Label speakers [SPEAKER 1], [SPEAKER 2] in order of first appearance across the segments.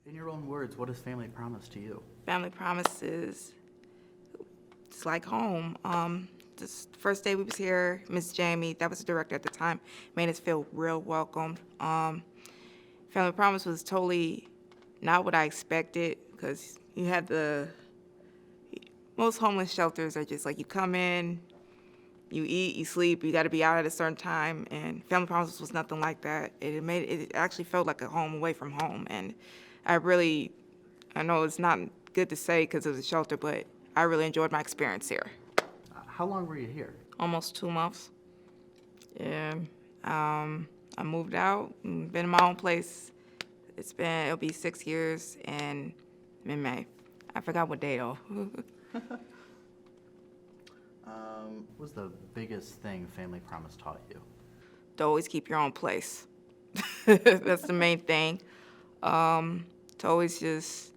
[SPEAKER 1] In your own words, what is Family Promise to you?
[SPEAKER 2] Family Promise is, it's like home. This first day we was here, Miss Jamie, that was the director at the time, made us feel real welcomed. Family Promise was totally not what I expected, because you had most homeless shelters are just like you come in, you eat, you sleep, you got to be out at a certain time, and Family Promise was nothing like that. It actually felt like a home away from home, and I know it's not good to say because it was a shelter, but I really enjoyed my experience here.
[SPEAKER 1] How long were you here?
[SPEAKER 2] Almost 2 months. Yeah. I moved out, been in my own place. It'll be 6 years in May. I forgot what day though.
[SPEAKER 1] What was the biggest thing Family Promise taught you?
[SPEAKER 2] To always keep your own place. That's the main thing. To always just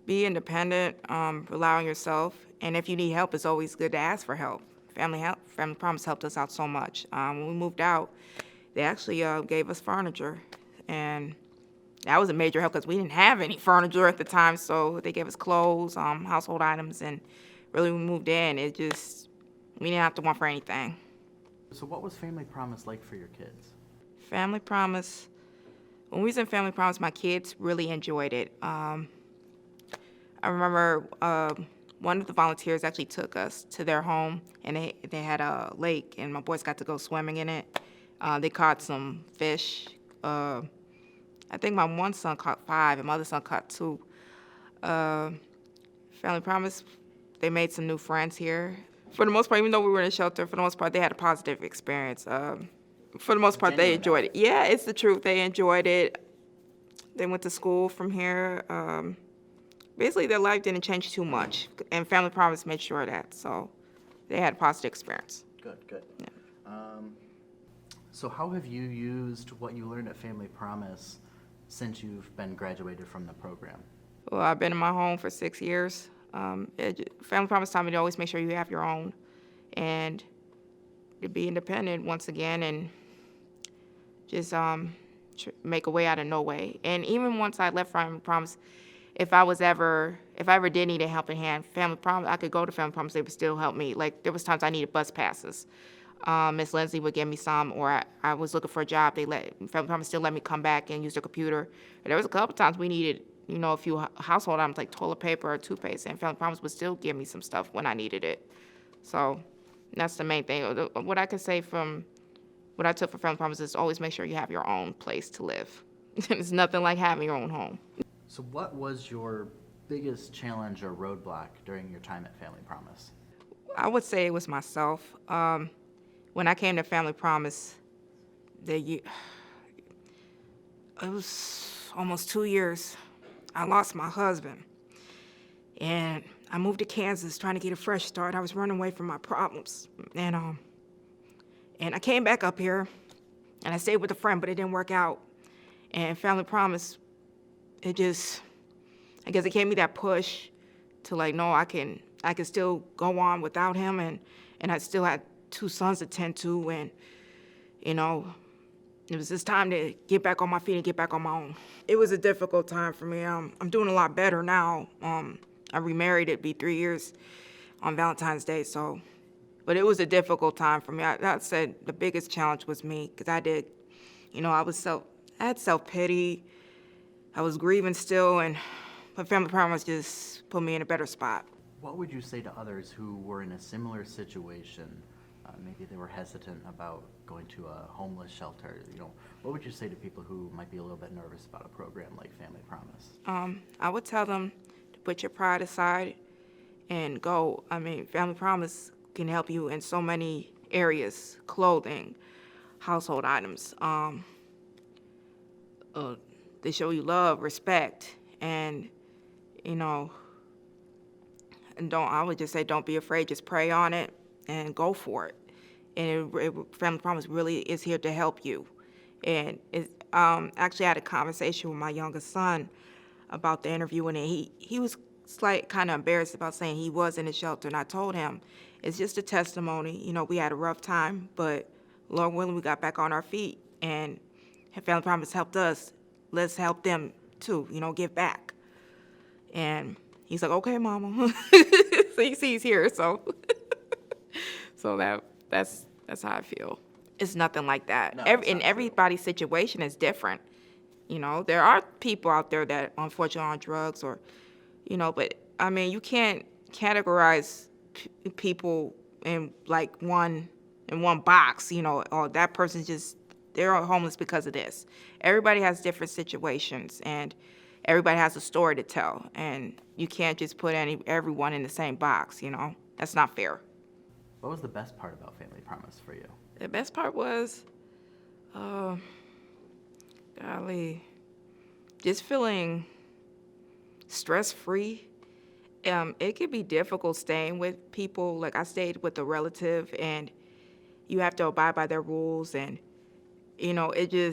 [SPEAKER 2] be independent, rely on yourself, and if you need help, it's always good to ask for help. Family Promise helped us out so much. When we moved out, they actually gave us furniture, and that was a major help because we didn't have any furniture at the time, so they gave us clothes, household items, and really when we moved in, we didn't have to want for anything.
[SPEAKER 1] So what was Family Promise like for your kids?
[SPEAKER 2] Family Promise, when we was in Family Promise, my kids really enjoyed it. I remember one of the volunteers actually took us to their home, and they had a lake, and my boys got to go swimming in it. They caught some fish. I think my one son caught 5, and my other son caught 2. Family Promise, they made some new friends here. For the most part, even though we were in a shelter, for the most part, they had a positive experience. For the most part, they enjoyed it. Yeah, it's the truth. They enjoyed it. They went to school from here. Basically, their life didn't change too much, and Family Promise made sure of that. So they had a positive experience.
[SPEAKER 1] Good.
[SPEAKER 2] Yeah.
[SPEAKER 1] So how have you used what you learned at Family Promise since you've been graduated from the program?
[SPEAKER 2] Well, I've been in my home for 6 years. Family Promise taught me to always make sure you have your own, and to be independent once again, and just make a way out of no way. And even once I left Family Promise, if I ever did need a helping hand, Family Promise, I could go to Family Promise, they would still help me. Like, there was times I needed bus passes. Miss Lindsay would give me some, or I was looking for a job. Family Promise still let me come back and use their computer. And there was a couple times we needed, a few household items like toilet paper or toothpaste, and Family Promise would still give me some stuff when I needed it. So that's the main thing. What I could say from what I took from Family Promise is always make sure you have your own place to live. It's nothing like having your own home.
[SPEAKER 1] So what was your biggest challenge or roadblock during your time at Family Promise?
[SPEAKER 2] I would say it was myself. When I came to Family Promise, it was almost 2 years. I lost my husband, and I moved to Kansas trying to get a fresh start. I was running away from my problems, and I came back up here, and I stayed with a friend, but it didn't work out. And Family Promise, I guess it gave me that push to no, I can still go on without him, and I still had 2 sons to tend to, and it was just time to get back on my feet and get back on my own. It was a difficult time for me. I'm doing a lot better now. I remarried, it'd be 3 years on Valentine's Day, but it was a difficult time for me. I said the biggest challenge was me, because I had self-pity. I was grieving still, but Family Promise just put me in a better spot.
[SPEAKER 1] What would you say to others who were in a similar situation? Maybe they were hesitant about going to a homeless shelter. What would you say to people who might be a little bit nervous about a program like Family Promise?
[SPEAKER 2] I would tell them to put your pride aside and go. Family Promise can help you in so many areas: clothing, household items. They show you love, respect, and I would just say don't be afraid. Just pray on it and go for it. And Family Promise really is here to help you. And actually, I had a conversation with my youngest son about the interview, and he was kind of embarrassed about saying he was in a shelter. And I told him, it's just a testimony. We had a rough time, but Lord willing, we got back on our feet, and Family Promise helped us. Let's help them too, give back. And he's like, okay, mama. So he sees here, so so that's how I feel. It's nothing like that.
[SPEAKER 1] No, it's not true.
[SPEAKER 2] Everybody's situation is different. There are people out there that unfortunately are on drugs but I mean, you can't categorize people in like one box, or that person's just, they're homeless because of this. Everybody has different situations, and everybody has a story to tell, and you can't just put everyone in the same box, That's not fair.
[SPEAKER 1] What was the best part about Family Promise for you?
[SPEAKER 2] The best part was, golly, just feeling stress-free. It could be difficult staying with people. Like, I stayed with a relative, and you have to abide by their rules, and Family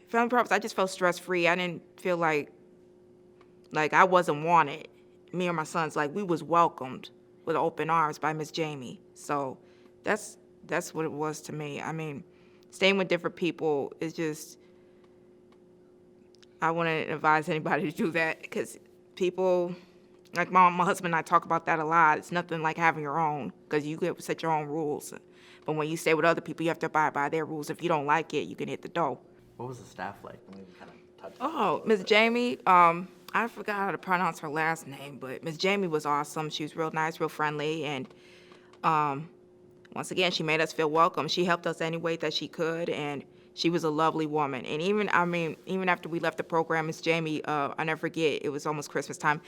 [SPEAKER 2] Promise, I just felt stress-free. I didn't feel like I wasn't wanted. Me or my sons, like, we was welcomed with open arms by Miss Jamie. So that's what it was to me. I mean, staying with different people is just, I wouldn't advise anybody to do that, because people, like my husband and I talk about that a lot. It's nothing like having your own, because you get set your own rules. But when you stay with other people, you have to abide by their rules. If you don't like it, you can hit the door.
[SPEAKER 1] What was the staff like? We kind of touched on it a
[SPEAKER 2] Oh,
[SPEAKER 1] little
[SPEAKER 2] Miss
[SPEAKER 1] bit.
[SPEAKER 2] Jamie, I forgot how to pronounce her last name, but Miss Jamie was awesome. She was real nice, real friendly, and once again, she made us feel welcome. She helped us any way that she could, and she was a lovely woman. And even after we left the program, Miss Jamie, I never forget, it was almost Christmas time.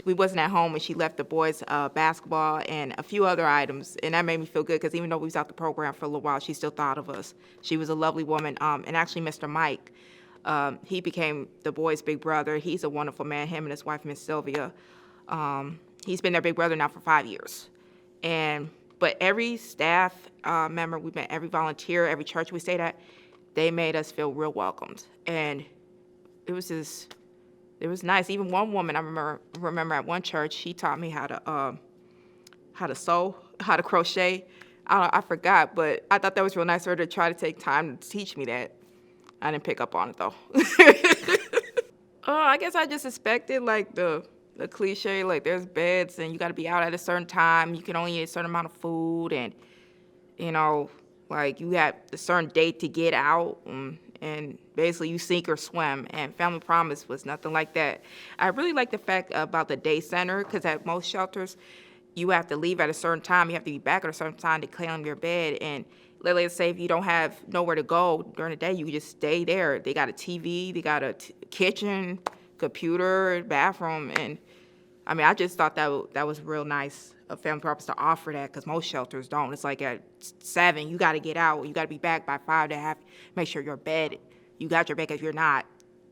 [SPEAKER 2] We wasn't at home, and she left the boys basketball and a few other items, and that made me feel good, because even though we was out the program for a little while, she still thought of us. She was a lovely woman. And actually, Mr. Mike, he became the boys' big brother. He's a wonderful man, him and his wife, Miss Sylvia. He's been their big brother now for 5 years. But every staff member we met, every volunteer, every church we stayed at, they made us feel real welcomed. And it was nice. Even one woman, I remember at one church, she taught me how to sew, how to crochet. I forgot, but I thought that was real nice of her to try to take time to teach me that. I didn't pick up on it, though. I guess I just expected, like, the cliche, like, there's beds, and you got to be out at a certain time. You can only eat a certain amount of food, and, like, you have a certain date to get out, and basically you sink or swim. And Family Promise was nothing like that. I really like the fact about the day center, because at most shelters, you have to leave at a certain time. You have to be back at a certain time to claim your bed. And let's say if you don't have nowhere to go during the day, you can just stay there. They got a TV, they got a kitchen, computer, bathroom. And I mean, I just thought that was real nice of Family Promise to offer that, because most shelters don't. It's like at 7, you got to get out. You got to be back by 5 to make sure your bed, you got your bed. If you're not,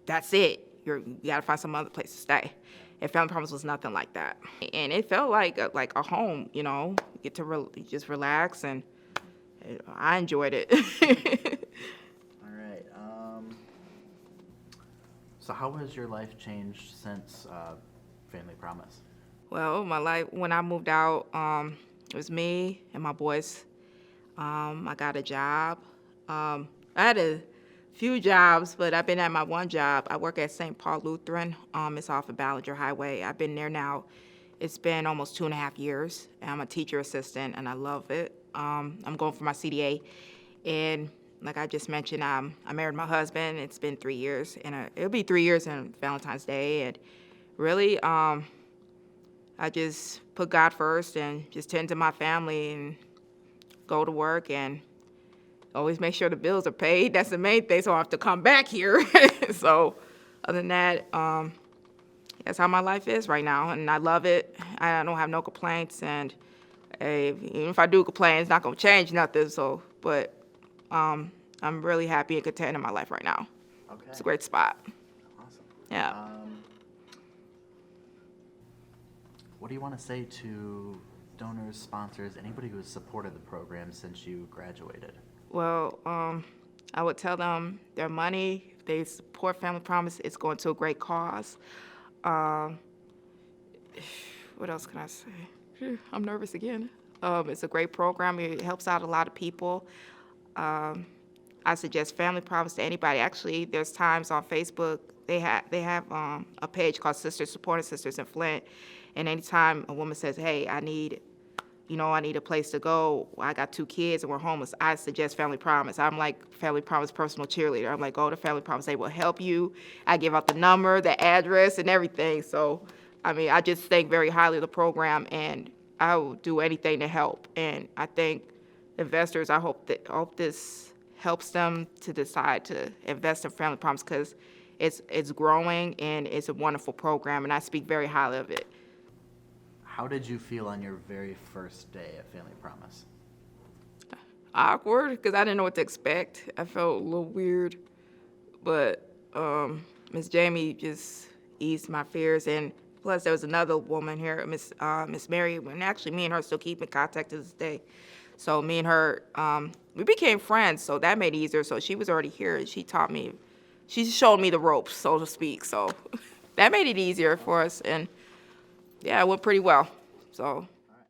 [SPEAKER 2] that's it. You got to find some other place to stay. And Family Promise was nothing like that. And it felt like a home, You get to just relax, and I enjoyed it.
[SPEAKER 1] All right. So how has your life changed since Family Promise?
[SPEAKER 2] Well, my life, when I moved out, it was me and my boys. I got a job. I had a few jobs, but I've been at my one job. I work at St. Paul Lutheran. It's off of Ballinger Highway. I've been there now. It's been almost 2.5 years. I'm a teacher assistant, and I love it. I'm going for my CDA. And like I just mentioned, I married my husband. It's been 3 years, and it'll be 3 years on Valentine's Day. And really, I just put God first and just tend to my family and go to work and always make sure the bills are paid. That's the main thing, so I have to come back here. So other than that, that's how my life is right now, and I love it. I don't have no complaints, and even if I do complain, it's not going to change nothing. So, but I'm really happy and content in my life right now.
[SPEAKER 1] Okay.
[SPEAKER 2] It's a great spot.
[SPEAKER 1] Awesome.
[SPEAKER 2] Yeah.
[SPEAKER 1] What do you want to say to donors, sponsors, anybody who has supported the program since you graduated?
[SPEAKER 2] Well, I would tell them their money, if they support Family Promise, it's going to a great cause. What else can I say? I'm nervous again. It's a great program. It helps out a lot of people. I I suggest Family Promise to anybody. Actually, there's times on Facebook, they have a page called Sisters Supporting Sisters in Flint. And anytime a woman says, hey, I need a place to go, I got 2 kids and we're homeless, I suggest Family Promise. I'm like Family Promise personal cheerleader. I'm like, go to Family Promise, they will help you. I give out the number, the address, and everything. So, I mean, I just think very highly of the program, and I will do anything to help. And I think investors, I hope this helps them to decide to invest in Family Promise, because it's growing and it's a wonderful program, and I speak very highly of it.
[SPEAKER 1] How did you feel on your very first day at Family Promise?
[SPEAKER 2] Awkward, because I didn't know what to expect. I felt a little weird, but Miss Jamie just eased my fears. And plus, there was another woman here, Miss Mary, and actually me and her still keep in contact to this day. So me and her, we became friends, so that made it easier. So she was already here, and she showed me the ropes, so to speak. So that made it easier for us, and yeah, it went pretty well. So